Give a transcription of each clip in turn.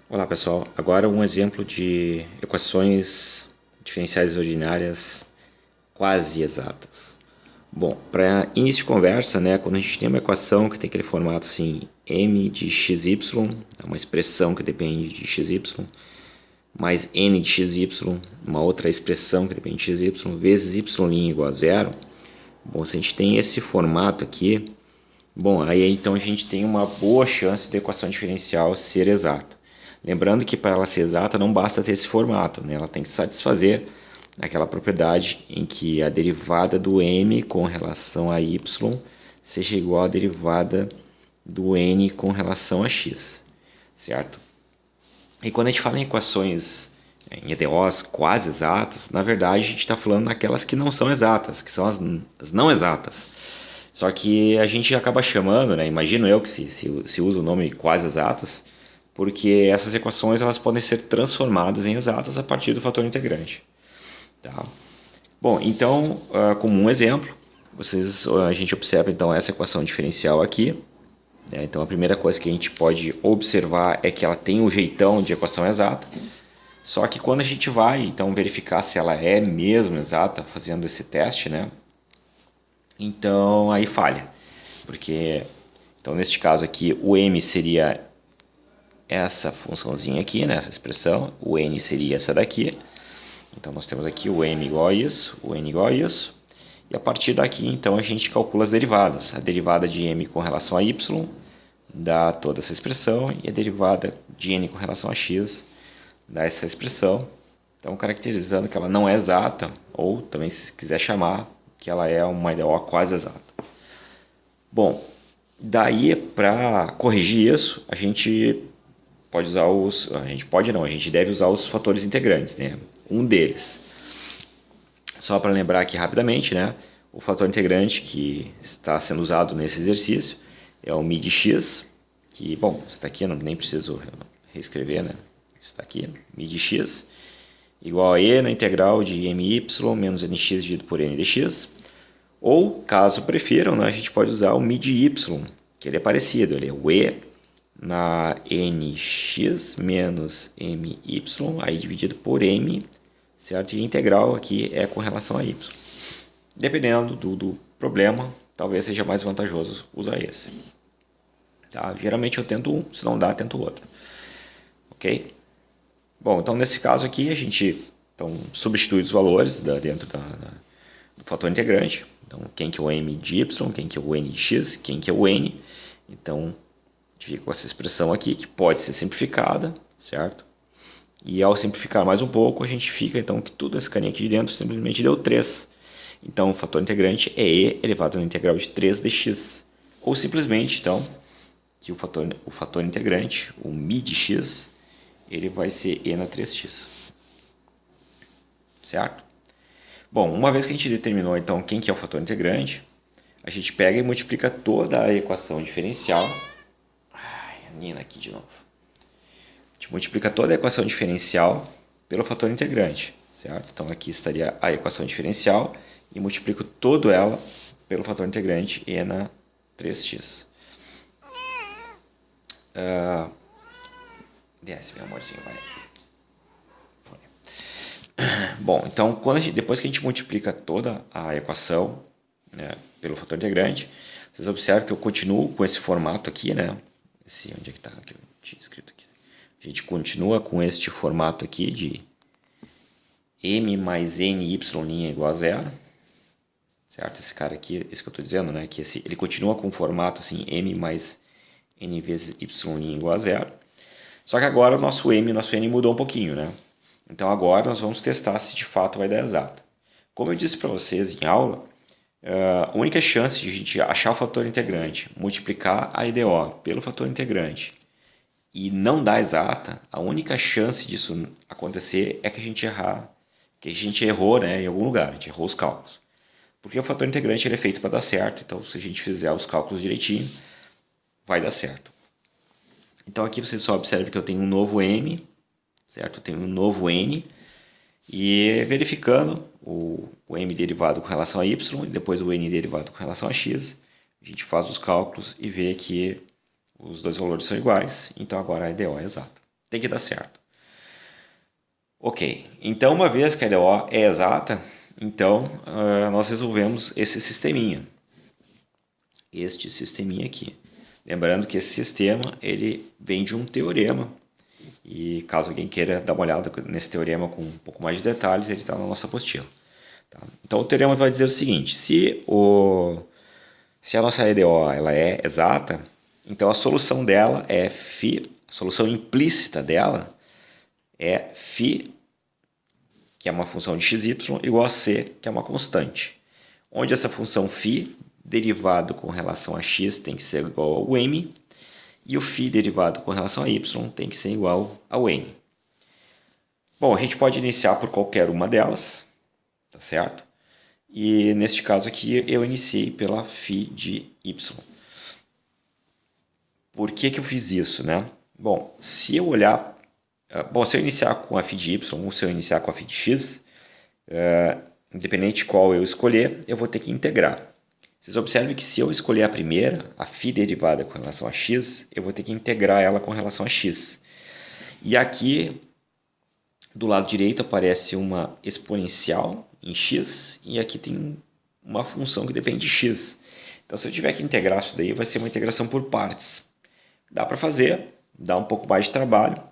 Olá pessoal, agora um exemplo de equações diferenciais ordinárias quase exatas. Bom, para início de conversa, né, quando a gente tem uma equação que tem aquele formato assim, m de xy, é uma expressão que depende de xy, mais n de xy, uma outra expressão que depende de xy, vezes y' igual a zero. Bom, se a gente tem esse formato aqui, bom, aí então a gente tem uma boa chance da equação diferencial ser exata. Lembrando que para ela ser exata não basta ter esse formato, né? Ela tem que satisfazer aquela propriedade em que a derivada do m com relação a y seja igual à derivada do n com relação a x, certo? E quando a gente fala em equações em EDOs quase exatas, na verdade a gente está falando naquelas que não são exatas, que são as não exatas. Só que a gente acaba chamando, né? Imagino eu que se usa o nome quase exatas, porque essas equações elas podem ser transformadas em exatas a partir do fator integrante. Tá? Bom, então, como um exemplo, a gente observa então essa equação diferencial aqui. Né? Então, a primeira coisa que a gente pode observar é que ela tem um jeitão de equação exata. Só que quando a gente vai então verificar se ela é mesmo exata, fazendo esse teste, né? Então aí falha, porque então neste caso aqui o m seria essa funçãozinha aqui, né, essa expressão, o n seria essa daqui. Então nós temos aqui o m igual a isso, o n igual a isso, e a partir daqui então a gente calcula as derivadas. A derivada de m com relação a y dá toda essa expressão e a derivada de n com relação a x dá essa expressão. Então caracterizando que ela não é exata, ou também se quiser chamar que ela é uma IDO quase exata. Bom, daí para corrigir isso, a gente pode usar a gente deve usar os fatores integrantes, né? Um deles. Só para lembrar aqui rapidamente, né? O fator integrante que está sendo usado nesse exercício é o mi de x, que, bom, está aqui, não nem preciso reescrever, né? Está aqui, mi de x, igual a e na integral de my menos nx dividido por n dx. Ou, caso prefiram, né, a gente pode usar o mi de y, que ele é parecido, ele é o e na nx menos my, aí dividido por m, certo? E a integral aqui é com relação a y. Dependendo do problema, talvez seja mais vantajoso usar esse. Tá? Geralmente eu tento um, se não dá, tento outro. Ok? Bom, então nesse caso aqui a gente então, substitui os valores dentro do fator integrante. Então, quem que é o m de y, quem que é o n de x, quem que é o n. Então, a gente fica com essa expressão aqui, que pode ser simplificada, certo? E ao simplificar mais um pouco, a gente fica, então, que tudo esse carinha aqui de dentro simplesmente deu 3. Então, o fator integrante é e elevado na integral de 3 dx. Ou simplesmente, então, que o fator integrante, o mi de x, ele vai ser e na 3x. Certo? Bom, uma vez que a gente determinou então quem que é o fator integrante, a gente pega e multiplica toda a equação diferencial. Ai, a Nina aqui de novo. A gente multiplica toda a equação diferencial pelo fator integrante, certo? Então aqui estaria a equação diferencial e multiplico toda ela pelo fator integrante e na 3x. Desce, meu amorzinho, vai. Bom, então depois que a gente multiplica toda a equação, né, pelo fator integrante, vocês observam que eu continuo com esse formato aqui, né? Onde é que está? Aqui, eu tinha escrito aqui. A gente continua com este formato aqui de m mais n y' igual a zero, certo? Esse cara aqui, isso que eu estou dizendo, né? Que ele continua com o formato assim, m mais n vezes y' igual a zero. Só que agora o nosso m e o nosso n mudou um pouquinho, né? Então agora nós vamos testar se de fato vai dar exata. Como eu disse para vocês em aula, a única chance de a gente achar o fator integrante, multiplicar a IDO pelo fator integrante e não dar exata, a única chance disso acontecer é que a gente errar, que a gente errou, né, em algum lugar, a gente errou os cálculos. Porque o fator integrante ele é feito para dar certo, então se a gente fizer os cálculos direitinho, vai dar certo. Então aqui você só observa que eu tenho um novo m, certo? Eu tenho um novo n, e verificando o m derivado com relação a y e depois o n derivado com relação a x, a gente faz os cálculos e vê que os dois valores são iguais, então agora a IDO é exata. tem que dar certo. Ok, então uma vez que a EDO é exata, então nós resolvemos esse sisteminha. Este sisteminha aqui. Lembrando que esse sistema ele vem de um teorema. E caso alguém queira dar uma olhada nesse teorema com um pouco mais de detalhes, ele está na nossa apostila. Tá? Então o teorema vai dizer o seguinte: se a nossa EDO ela é exata, então a solução dela é φ, a solução implícita dela é φ, que é uma função de xy, igual a c, que é uma constante. Onde essa função φ, derivado com relação a x, tem que ser igual ao m, e o φ derivado com relação a y tem que ser igual ao n. Bom, a gente pode iniciar por qualquer uma delas, tá certo? E neste caso aqui eu iniciei pela φ de y. Por que eu fiz isso, né? Bom, se eu iniciar com a φ de y ou se eu iniciar com a φ de x, independente de qual eu escolher, eu vou ter que integrar. Vocês observem que se eu escolher a primeira, a φ derivada com relação a x, eu vou ter que integrar ela com relação a x. E aqui, do lado direito, aparece uma exponencial em x, e aqui tem uma função que depende de x. Então, se eu tiver que integrar isso daí, vai ser uma integração por partes. Dá para fazer, dá um pouco mais de trabalho,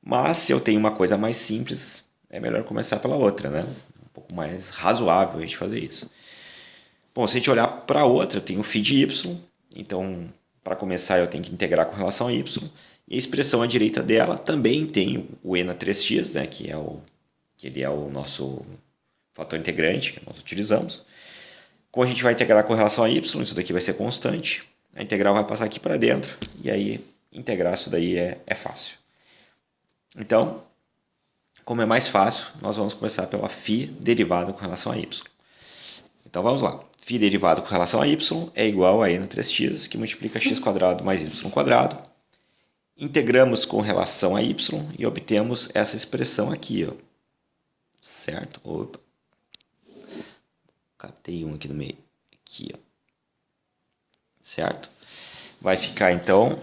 mas se eu tenho uma coisa mais simples, é melhor começar pela outra, né? Um pouco mais razoável a gente fazer isso. Bom, se a gente olhar para a outra, eu tenho φ de y, então para começar eu tenho que integrar com relação a y, e a expressão à direita dela também tem o e na 3x, né, que ele é o nosso fator integrante que nós utilizamos. Como a gente vai integrar com relação a y, isso daqui vai ser constante, a integral vai passar aqui para dentro, e aí integrar isso daí é fácil. Então, como é mais fácil, nós vamos começar pela φ derivada com relação a y. Então vamos lá. Φ derivado com relação a y é igual a e na 3x, que multiplica x² mais y². Integramos com relação a y e obtemos essa expressão aqui, ó. Certo? Opa. Catei um aqui no meio. Aqui, ó. Certo? Vai ficar, então,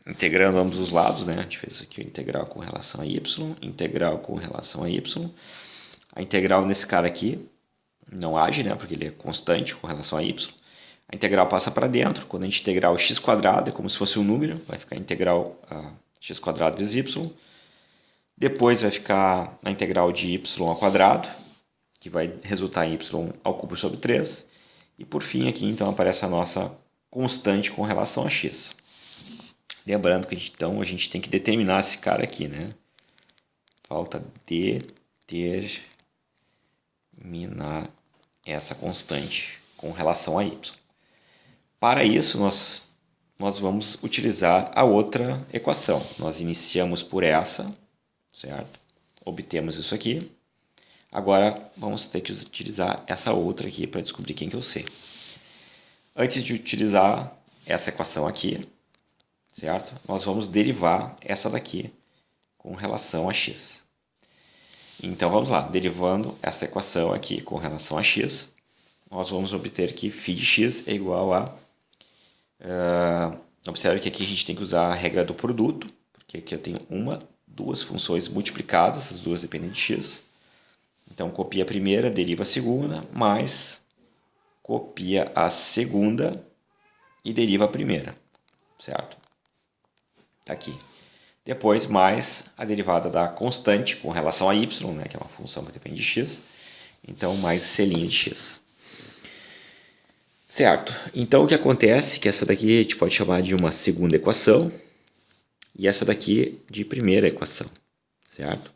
integrando ambos os lados, né? A gente fez aqui o integral com relação a y, integral com relação a y. A integral nesse cara aqui não age, né? Porque ele é constante com relação a y. A integral passa para dentro. Quando a gente integrar o x² é como se fosse um número. Vai ficar a integral x² vezes y. Depois vai ficar a integral de y², que vai resultar em y³ sobre 3. E por fim aqui então aparece a nossa constante com relação a x. Lembrando que então a gente tem que determinar esse cara aqui, né? Falta determinar essa constante com relação a y. Para isso, nós vamos utilizar a outra equação. Nós iniciamos por essa, certo? Obtemos isso aqui. Agora, vamos ter que utilizar essa outra aqui para descobrir quem que eu sei. Antes de utilizar essa equação aqui, certo? Nós vamos derivar essa daqui com relação a x. Então, vamos lá. Derivando essa equação aqui com relação a x, nós vamos obter que φ de x é igual a... observe que aqui a gente tem que usar a regra do produto, porque aqui eu tenho duas funções multiplicadas, as duas dependem de x. Então, copia a primeira, deriva a segunda, mais copia a segunda e deriva a primeira, certo? Está aqui. Depois, mais a derivada da constante com relação a y, né, que é uma função que depende de x. Então, mais c' de x. Certo. Então, o que acontece é que essa daqui a gente pode chamar de uma segunda equação e essa daqui de primeira equação, certo?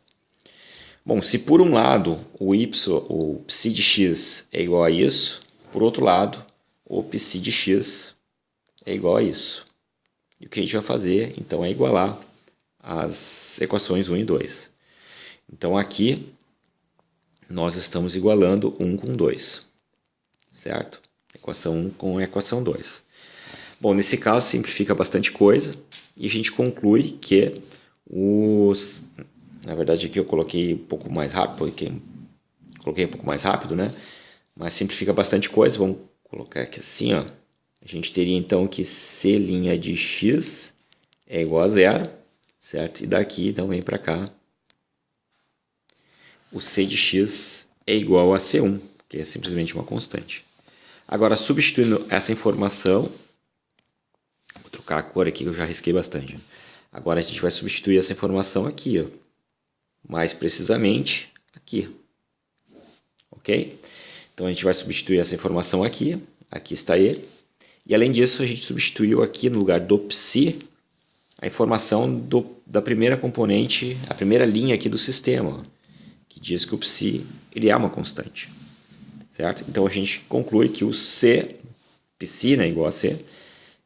Bom, se por um lado o psi de x é igual a isso, por outro lado, o psi de x é igual a isso. E o que a gente vai fazer, então, é igualar as equações 1 e 2. Então, aqui, nós estamos igualando 1 com 2, certo? Equação 1 com a equação 2. Bom, nesse caso, simplifica bastante coisa e a gente conclui que Na verdade, aqui eu coloquei um pouco mais rápido, porque coloquei um pouco mais rápido, né? Mas simplifica bastante coisa. Vamos colocar aqui assim, ó. A gente teria então que c' de x é igual a 0, certo? E daqui, então, vem para cá. O C de x é igual a C1, que é simplesmente uma constante. Agora, substituindo essa informação, vou trocar a cor aqui que eu já risquei bastante. Agora a gente vai substituir essa informação aqui, ó. Mais precisamente aqui. Ok? Então a gente vai substituir essa informação aqui. Aqui está ele. E além disso, a gente substituiu aqui no lugar do psi a informação da primeira componente, a primeira linha aqui do sistema, ó, que diz que o psi ele é uma constante. Certo? Então a gente conclui que o C, psi, né, igual a C,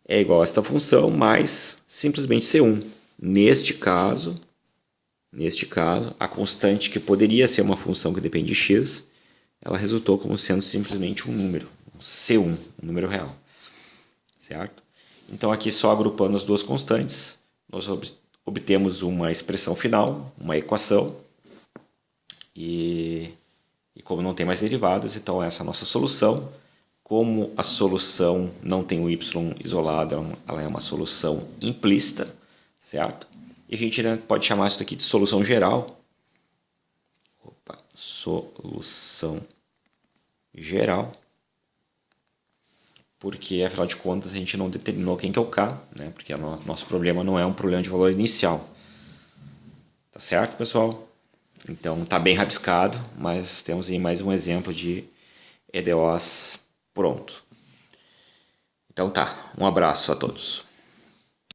é igual a esta função mais simplesmente C1. Neste caso, a constante que poderia ser uma função que depende de x, ela resultou como sendo simplesmente um número, um C1, um número real. Certo? Então aqui só agrupando as duas constantes, nós obtemos uma expressão final, uma equação, e como não tem mais derivados, então essa é a nossa solução. Como a solução não tem o y isolado, ela é uma solução implícita, certo? E a gente pode chamar isso aqui de solução geral. Opa, solução geral. Porque, afinal de contas, a gente não determinou quem que é o k, né? Porque nosso problema não é um problema de valor inicial. Tá certo, pessoal? Então, tá bem rabiscado, mas temos aí mais um exemplo de EDOs pronto. Então tá, um abraço a todos.